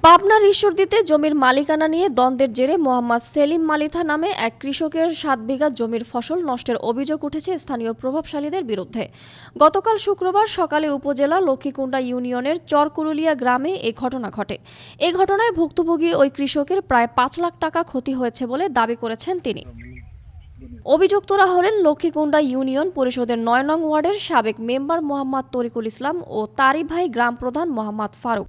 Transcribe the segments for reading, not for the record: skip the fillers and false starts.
পাবনার ঈশ্বরদীতে জমির মালিকানা নিয়ে দ্বন্দ্বের জেরে মোহাম্মদ সেলিম মালিথা নামে এক কৃষকের ৭ বিঘা জমির ফসল নষ্টের অভিযোগ উঠেছে স্থানীয় প্রভাবশালীদের বিরুদ্ধে। গতকাল শুক্রবার সকালে উপজেলা লক্ষ্মীকুণ্ডা ইউনিয়নের চরকুরুলিয়া গ্রামে এই ঘটনা ঘটে। এই ঘটনায় ভুক্তভোগী ওই কৃষকের প্রায় ৫ লাখ টাকা ক্ষতি হয়েছে বলে দাবি করেছেন তিনি। অভিযুক্তরা হলেন লক্ষ্মীকুণ্ডা ইউনিয়ন পরিষদের ৯ নং ওয়ার্ডের সাবেক মেম্বার মোহাম্মদ তরিকুল ইসলাম ও তারই ভাই গ্রাম প্রধান মোহাম্মদ ফারুক।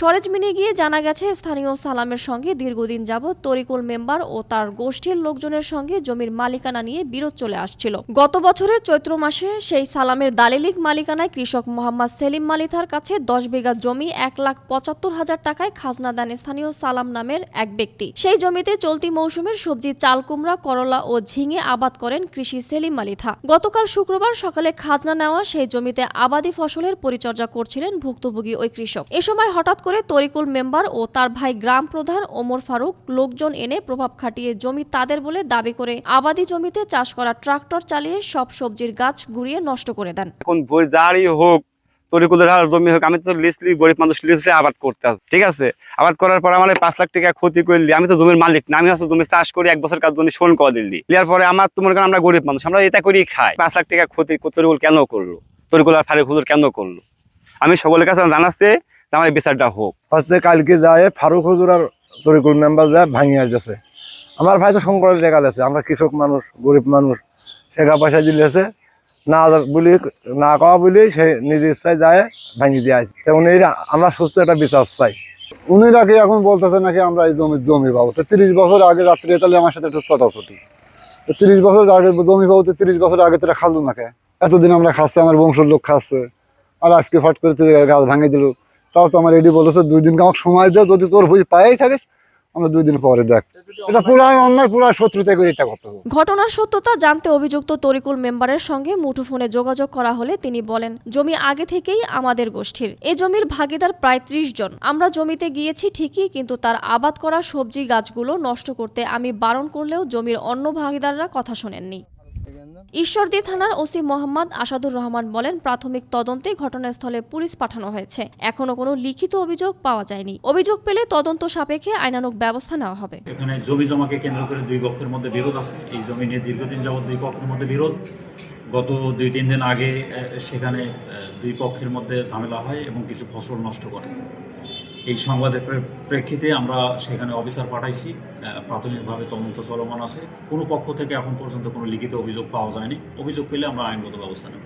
সরেজমিনে গিয়ে জানা গেছে, স্থানীয় সালামের সঙ্গে দীর্ঘদিন যাবৎ তরিকুল মেম্বার ও তার গোষ্ঠীর লোকজনের সঙ্গে জমির মালিকানা নিয়ে বিরোধ চলে আসছিল। গত বছরের চৈত্র মাসে সেই সালামের দালিলিক মালিকানায় কৃষক মোহাম্মদ সেলিম মালিথার কাছে ১০ বিঘা জমি ১,৭৫,০০০ টাকায় খাজনা দেন স্থানীয় সালাম নামের এক ব্যক্তি। সেই জমিতে চলতি মৌসুমের সবজি চাল কুমড়া, করলা ও ঝিঙে আবাদ করেন কৃষি সেলিম মালিথা। গতকাল শুক্রবার সকালে খাজনা নেওয়া সেই জমিতে আবাদি ফসলের পরিচর্যা করছিলেন ভুক্তভোগী ওই কৃষক। এ সময় হঠাৎ করে তরিকুল মেম্বার ও তার ভাই গ্রাম প্রধান ওমর ফারুক লোকজন এনে প্রভাব খাটিয়ে জমি তাদের বলে দাবি করে আবাদি জমিতে চাষ করা ট্রাক্টর চালিয়ে সব সবজির গাছ গুড়িয়ে নষ্ট করে দেন। এখন যারই হোক, তরিকুলের জমি হোক, আমি তো লিস্টলি গরিব মানুষ লিস্টলি আবাদ করতে আসি, ঠিক আছে। আবাদ করার পর আমার ৫ লাখ টাকা ক্ষতি করলি, আমি তো জমির মালিক না, আমি হচ্ছে জমি চাষ করি ১ বছর কাজ জমি শোন করে দিলি, দেওয়ার পরে আমার তো মনে করেন আমরা গরিব মানুষ, আমরা এটা করেই খাই। ৫ লাখ টাকা ক্ষতি তরিকুল কেন করলো, তরিকুল আর ফারুক হুজুর কেন করলো? আমি সকলের কাছে জানাচ্ছি আমার বিচারটা হোক। হচ্ছে কালকে যায় ফারুক হুজুর আর তরিকুল মেম্বার যায় ভাঙিয়ে আসছে। আমার ভাই তো সংকটের লেখা আছে, আমরা কৃষক মানুষ, গরিব মানুষ, টাকা পয়সা দিলেছে না বলি, না কওয়া বলি সে নিজের ইচ্ছায় যায় ভাঙিয়ে দিয়ে আসে। এবং এই আমরা সুস্থ একটা বিচার চাই। উনি নাকি এখন বলতেছে নাকি আমরা এই জমি পাবো। তো ৩০ বছর আগে রাত্রে তাহলে আমার সাথে একটু ছোটাছুটি, ৩০ বছর আগে জমি পাবো, তো ৩০ বছর আগে তোরা খালু নাকে, এতদিন আমরা খাচ্ছি, আমার বংশের লোক খাচ্ছে, আর আজকে ফট করে গাছ ভাঙিয়ে দিল। তাও তো আমার এটি বলেছে ২ দিন আমাকে সময় দেয়, যদি তোর বুঝি পায়েই থাকিস আমরা 2 দিন পরে দেখ। এটা পুরো অন্যায়, পুরো শত্রুতা করে এটা করতে হবে। ঘটনার সত্যতা জানতে অভিযুক্ত তরিকুল মেম্বারের সঙ্গে মুঠোফোনে যোগাযোগ করা হলে তিনি বলেন, জমি আগে থেকেই আমাদের গোষ্ঠীর। এ জমির ভাগিদার প্রায় ৩০ জন। আমরা জমিতে গিয়েছি ঠিকই, কিন্তু তার আবাদ করা সবজি গাছগুলো নষ্ট করতে আমি বারণ করলেও জমির অন্য ভাগিদাররা কথা শোনেননি। ঈশ্বরদী থানার ওসি মোহাম্মদ আসাদুর রহমান বলেন, প্রাথমিক তদন্তে ঘটনাস্থলে পুলিশ পাঠানো হয়েছে। এখনো কোনো লিখিত অভিযোগ পাওয়া যায়নি। অভিযোগ পেলে তদন্ত সাপেক্ষে আইনানুগ ব্যবস্থা নেওয়া হবে। এখানে জমি জমাকে কেন্দ্র করে 2 পক্ষের মধ্যে বিরোধ আছে। এই জমি নিয়ে দীর্ঘদিন যাবৎ 2 পক্ষের মধ্যে বিরোধ। গত 2-3 দিন আগে সেখানে 2 পক্ষের মধ্যে ঝামেলা হয় এবং কিছু ফসল নষ্ট করে। এই সংবাদের প্রেক্ষিতে আমরা সেখানে অফিসার পাঠাইছি। প্রাথমিকভাবে তদন্ত চলমান আছে। কোনো পক্ষ থেকে এখন পর্যন্ত কোনো লিখিত অভিযোগ পাওয়া যায়নি। অভিযোগ পেলে আমরা আইনগত ব্যবস্থা নেব।